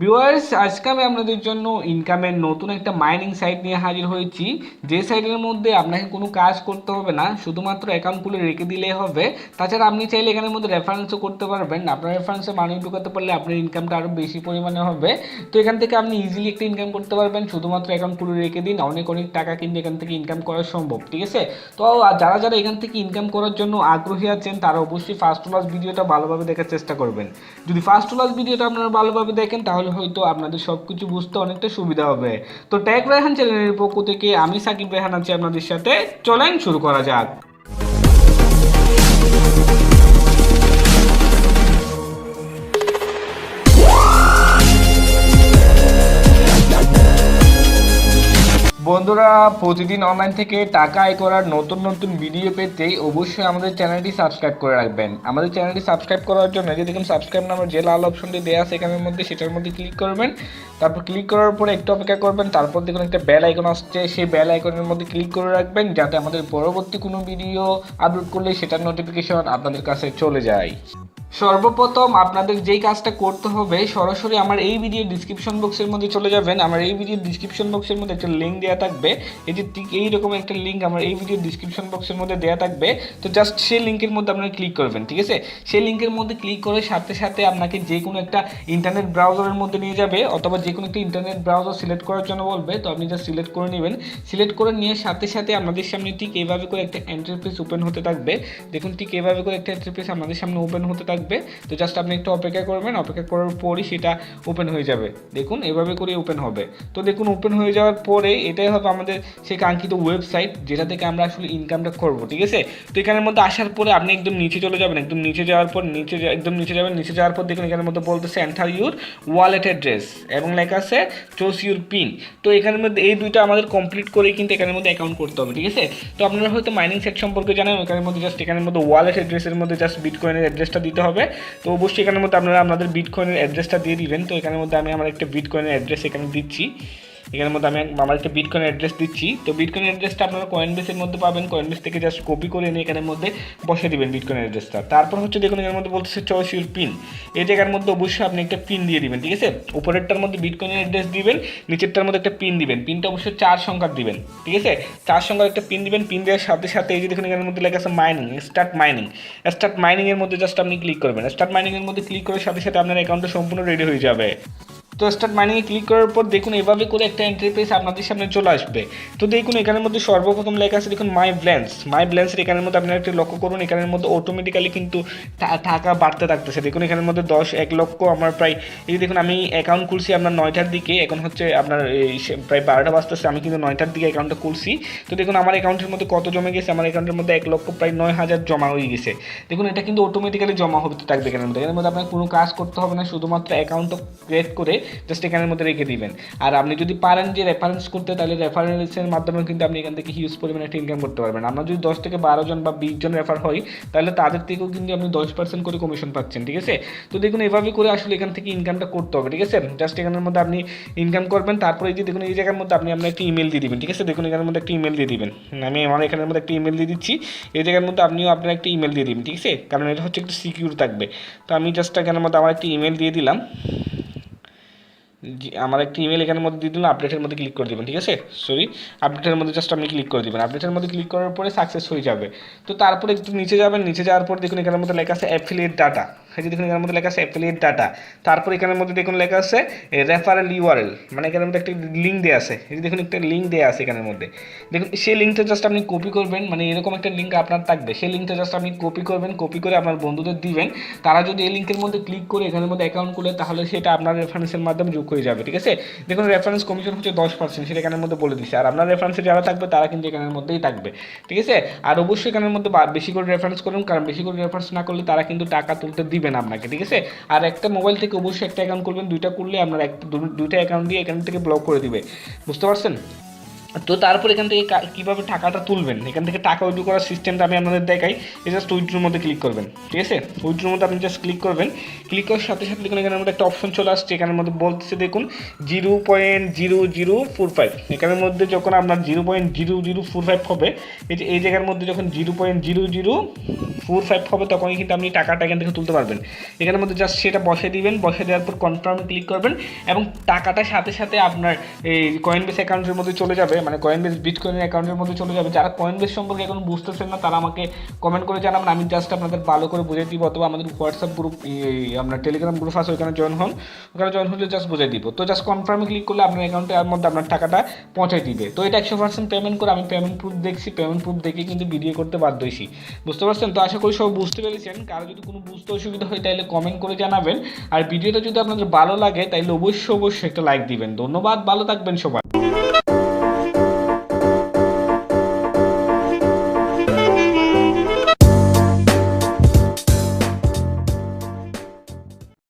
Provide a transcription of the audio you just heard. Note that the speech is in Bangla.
ভিউয়ার্স, আজকে আমি আপনাদের জন্য ইনকামের নতুন একটা মাইনিং সাইট নিয়ে হাজির হয়েছি। যে সাইটের মধ্যে আপনাকে কোনো কাজ করতে হবে না, শুধুমাত্র অ্যাকাউন্ট খুলে রেখে দিলেই হবে। তাছাড়া আপনি চাইলে এখানের মধ্যে রেফারেন্সও করতে পারবেন। আপনার রেফারেন্সে মানি ঢুকাতে পারলে আপনার ইনকামটা আরও বেশি পরিমাণে হবে। তো এখান থেকে আপনি ইজিলি একটা ইনকাম করতে পারবেন, শুধুমাত্র অ্যাকাউন্ট খুলে রেখে দিন। অনেক অনেক টাকা কিন্তু এখান থেকে ইনকাম করা সম্ভব, ঠিক আছে? তো যারা যারা এখান থেকে ইনকাম করার জন্য আগ্রহী আছেন তারা অবশ্যই ফার্স্ট টু লাস্ট ভিডিওটা ভালোভাবে দেখার চেষ্টা করবেন। যদি ফার্স্ট টু লাস্ট ভিডিওটা আপনারা ভালোভাবে দেখেন তাহলে হয়তো আপনাদের সব কিছু বুঝতে অনেকটা সুবিধা হবে। তো ট্যাগ রায়হান চ্যানেলের পক্ষ থেকে আমি সাকিব রায়হান আছি আপনাদের সাথে। চলেন শুরু করা যাক। বন্ধুরা, প্রতিদিন অনলাইন থেকে টাকা আয় করার নতুন নতুন ভিডিও পেতে অবশ্যই আমাদের চ্যানেলটি সাবস্ক্রাইব করে রাখবেন। আমাদের চ্যানেলটি সাবস্ক্রাইব করার জন্য যে দেখুন সাবস্ক্রাইব নামের যে লাল অপশনটি দেওয়া আছে এখানের মধ্যে, সেটার মধ্যে ক্লিক করবেন। তারপর ক্লিক করার পরে একটু অপেক্ষা করবেন। তারপর দেখুন একটা বেল আইকন আসছে, সেই বেল আইকনের মধ্যে ক্লিক করে রাখবেন যাতে আমাদের পরবর্তী কোনো ভিডিও আপলোড করলে সেটার নোটিফিকেশন আপনাদের কাছে চলে যায়। সর্বপ্রথম আপনাদের যেই কাজটা করতে হবে, সরাসরি আমার এই ভিডিও ডিসক্রিপশন বক্সের মধ্যে চলে যাবেন। আমার এই ভিডিও ডিসক্রিপশন বক্সের মধ্যে একটা লিঙ্ক দেওয়া থাকবে। এই যে ঠিক এইরকম একটা লিঙ্ক আমার এই ভিডিও ডিসক্রিপশন বক্সের মধ্যে দেওয়া থাকবে। তো জাস্ট সেই লিঙ্কের মধ্যে আপনারা ক্লিক করবেন, ঠিক আছে? সেই লিঙ্কের মধ্যে ক্লিক করে সাথে সাথে আপনাকে যে কোনো একটা ইন্টারনেট ব্রাউজারের মধ্যে নিয়ে যাবে, অথবা যে কোনো একটা ইন্টারনেট ব্রাউজার সিলেক্ট করার জন্য বলবে। তো আপনি জাস্ট সিলেক্ট করে নেবেন। সিলেক্ট করে নিয়ে সাথে সাথে আপনাদের সামনে ঠিক এইভাবে করে একটা ইন্টারফেস ওপেন হতে থাকবে। দেখুন ঠিক এইভাবে করে একটা ইন্টারফেস আপনাদের সামনে ওপেন হতে থাকবে। তো জাস্ট আপনি একটু অপেক্ষা করবেন, অপেক্ষা করার পরই সেটা ওপেন হয়ে যাবে। দেখুন এভাবে করে ওপেন হবে। তো দেখুন ওপেন হয়ে যাওয়ার পরে এটাই হবে আমাদের সেই কাঙ্ক্ষিত ওয়েবসাইট, যেটা থেকে আমরা আসলে ইনকামটা করব, ঠিক আছে? তো এখানের মধ্যে আসার পরে আপনি একদম নিচে চলে যাবেন। একদম নিচে যাওয়ার পর একদম নিচে যাবেন। নিচে যাওয়ার পর দেখুন এখানের মধ্যে বলতেছে এন্টার ইউর ওয়ালেট অ্যাড্রেস এবং লেখা আছে চুজ ইউর পিন। তো এখানের মধ্যে এই দুইটা আমাদের কমপ্লিট করেই কিন্তু এখানের মধ্যে অ্যাকাউন্ট করতে হবে, ঠিক আছে? তো আপনারা হয়তো মাইনিং সেট সম্পর্কে জানেন। এখানের মধ্যে জাস্ট এখানের মধ্যে ওয়ালেট অ্যাড্রেসের মধ্যে জাস্ট বিটকয়েনের অ্যাড্রেসটা দিতে হবে। তো অবশ্যই এখানের মধ্যে আপনারা আপনাদের বিটকয়েনের অ্যাড্রেসটা দিয়ে দিবেন। তো এখানের মধ্যে আমি আমার একটা বিটকয়েনের অ্যাড্রেস এখানে দিচ্ছি। এখানের মধ্যে আমি আমার একটা বিটকয়েন অ্যাড্রেস দিচ্ছি। তো বিটকয়েন অ্যাড্রেসটা আপনারা কয়েনবেসের মধ্যে পাবেন। কয়েনবেস থেকে জাস্ট কপি করে এনে এখানের মধ্যে বসে দিবেন বিটকয়েন অ্যাড্রেসটা। তারপর হচ্ছে দেখুন এখানের মধ্যে বলতেছে চয়েস ইউর পিন। এই জায়গার মধ্যে অবশ্যই আপনি একটা পিন দিয়ে দিবেন, ঠিক আছে? উপরেরটার মধ্যে বিটকয়েনের অ্যাড্রেস দিবেন, নিচেরটার মধ্যে একটা পিন দিবেন। পিনটা অবশ্যই 4 সংখ্যার দিবেন, ঠিক আছে? 4 সংখ্যার একটা পিন দিবেন। পিন দেওয়ার সাথে সাথে এই যে দেখুন এখানের মধ্যে লেখা আছে mining, start mining. Start mining এর মধ্যে জাস্ট আপনি ক্লিক করবেন। স্টার্ট মাইনিং এর মধ্যে ক্লিক করার সাথে সাথে আপনার অ্যাকাউন্টটা সম্পূর্ণ রেডি হয়ে যাবে। তো স্টার্ট মাইনিংয়ে ক্লিক করার পর দেখুন এভাবে করে একটা ইন্টারফেস আপনাদের সামনে চলে আসবে। তো দেখুন এখানের মধ্যে সর্বপ্রথম লেখা আছে দেখুন মাই ব্যালেন্স। মাই ব্যালেন্সের এখানের মধ্যে আপনারা একটু লক্ষ্য করুন, এখানের মধ্যে অটোমেটিক্যালি কিন্তু টাকা বাড়তে থাকতেছে। দেখুন এখানের মধ্যে 1 লক্ষ আমার প্রায়, এই দেখুন আমি অ্যাকাউন্ট খুলছি আপনার 9টার দিকে, এখন হচ্ছে আপনার এই প্রায় 12টা বাজতেছে, আমি কিন্তু 9টার দিকে অ্যাকাউন্টটা খুলছি। তো দেখুন আমার অ্যাকাউন্টের মধ্যে কত জমে গেছে, আমার অ্যাকাউন্টের মধ্যে 1 লক্ষ প্রায় 9,000 জমা হয়ে গেছে। দেখুন এটা কিন্তু অটোমেটিক্যালি জমা হতে থাকবে এখানের মধ্যে। এর মধ্যে আপনার কোনো কাজ করতে হবে না, শুধুমাত্র অ্যাকাউন্টটা ক্রিয়েট করে জাস্ট এখানের মধ্যে রেখে দিবেন। আর আপনি যদি পারেন যে রেফারেন্স করতে, তাহলে রেফারেন্সের মাধ্যমে কিন্তু আপনি এখান থেকে হিউজ পরিমাণে একটা ইনকাম করতে পারবেন। আমরা যদি 10 থেকে 12 জন বা 20 জন রেফার হই, তাহলে তাদের থেকেও কিন্তু আপনি 10% করে কমিশন পাচ্ছেন, ঠিক আছে? তো দেখুন এভাবে করে আসলে এখান থেকে ইনকামটা করতে হবে, ঠিক আছে? জাস্ট এখানের মধ্যে আপনি ইনকাম করবেন। তারপরে এই যে দেখুন এই জায়গার মধ্যে আপনি আপনার একটা ইমেল দিয়ে দিবেন, ঠিক আছে? দেখুন এখানের মধ্যে একটা ইমেল দিয়ে দিবেন। আমি আমার এখানের মধ্যে একটা ইমেল দিয়ে দিচ্ছি। এই জায়গার মধ্যে আপনিও আপনার একটা ইমেল দিয়ে দিবেন, ঠিক আছে? কারণ এটা হচ্ছে একটু সিকিউর থাকবে। তো আমি জাস্ট এখানের মধ্যে আমার একটা ইমেল দিয়ে দিলাম। আমার একটা ইমেল এখানের মধ্যে দিয়ে দিলাম। আপডেটের মধ্যে ক্লিক করে দেবেন, ঠিক আছে? সরি, আপডেটের মধ্যে জাস্ট আপনি ক্লিক করে দেবেন। আপডেটের মধ্যে ক্লিক করার পরে সাকসেস হয়ে যাবে। তো তারপরে একটু নিচে যাবেন। নিচে যাওয়ার পর দেখুন এখানের মধ্যে লেখা আছে অ্যাফিলিয়েট ডাটা। এই যে দেখুন এখানের মধ্যে লেখা আছে অ্যাফিলিয়েট ডাটা। তারপর এখানের মধ্যে দেখুন লেখা আছে রেফারেল ইউআরএল, মানে এখানের মধ্যে একটা লিঙ্ক দেওয়া আছে। এই যে দেখুন একটা লিঙ্ক দেওয়া আছে এখানের মধ্যে। দেখুন সেই লিঙ্কটা জাস্ট আপনি কপি করবেন, মানে এরকম একটা লিঙ্ক আপনার থাকবে। সেই লিঙ্কটা জাস্ট আপনি কপি করবেন, কপি করে আপনার বন্ধুদের দিবেন। তারা যদি এই লিঙ্কের মধ্যে ক্লিক করে এখানের মধ্যে অ্যাকাউন্ট খুলে, তাহলে সেটা আপনার রেফারেন্সের মাধ্যমে যোগ হয়ে যাবে, ঠিক আছে? দেখুন রেফারেন্স কমিশন হচ্ছে 10%, সেটা এখানের মধ্যে বলে দিচ্ছে। আর আপনার রেফারেন্সে যারা থাকবে তারা কিন্তু এখানের মধ্যেই থাকবে, ঠিক আছে? আর অবশ্যই এখানের মধ্যে বেশি করে রেফারেন্স করুন, কারণ বেশি করে রেফারেন্স না করলে তারা কিন্তু টাকা তুলতে দিবে না আপনাকে, ঠিক আছে? আর একটা মোবাইল থেকে অবশ্যই একটা অ্যাকাউন্ট করবেন। দুইটা করলে আপনার দুইটা অ্যাকাউন্ট দিয়ে এখান থেকে ব্লক করে দিবে, বুঝতে পারছেন? তো তারপর এখান থেকে কীভাবে টাকাটা তুলবেন, এখান থেকে টাকা উইথড্র করার সিস্টেমটা আমি আপনাদের দেখাই। জাস্ট উইথড্রোর মধ্যে ক্লিক করবেন, ঠিক আছে? উইথড্রোর মধ্যে আপনি জাস্ট ক্লিক করবেন। ক্লিক করার সাথে সাথে দেখুন এখানের মধ্যে একটা অপশন চলে আসছে, এখানের মধ্যে বলতেছে দেখুন 0.0045। এখানের মধ্যে যখন আপনার 0.0045 হবে, এই যে এই জায়গার মধ্যে যখন 0.0045 হবে তখনই কিন্তু আপনি টাকাটা এখান থেকে তুলতে পারবেন। এখানের মধ্যে জাস্ট সেটা বসে দিবেন, বসে দেওয়ার পর কনফার্মে ক্লিক করবেন এবং টাকাটা সাথে সাথে আপনার এই কয়েনবেস অ্যাকাউন্টের মধ্যে চলে যাবে, মানে কয়েনবেস বিটকয়েনের অ্যাকাউন্টের মধ্যে চলে যাবে। যারা কয়েনবেস সম্পর্কে এখন বুঝতেছেন না তারা আমাকে কমেন্ট করে জানাবেন, আমি জাস্ট আপনাদের ভালো করে বুঝিয়ে দিব, অথবা আমাদের হোয়াটসঅ্যাপ গ্রুপ, আপনার টেলিগ্রাম গ্রুপ আছে ওখানে জয়েন হন, ওখানে জয়েন হলে জাস্ট বুঝিয়ে দিব। তো জাস্ট কনফার্মে ক্লিক করলে আপনার অ্যাকাউন্টের মধ্যে আপনার টাকাটা পৌঁছাই দিবে। তো এটা 100% পেমেন্ট করে আমি পেমেন্ট প্রুফ দেখছি, পেমেন্ট প্রুফ দেখে কিন্তু ভিডিও করতে বাধ্য হয়েছি, বুঝতে পারছেন? তো আশা করি সব বুঝতে পেরেছেন। কারো যদি কোনো বুঝতে অসুবিধা হয় তাহলে কমেন্ট করে জানাবেন, আর ভিডিওটা যদি আপনাদের ভালো লাগে তাহলে অবশ্যই একটা লাইক দিবেন। ধন্যবাদ, ভালো থাকবেন সবাই।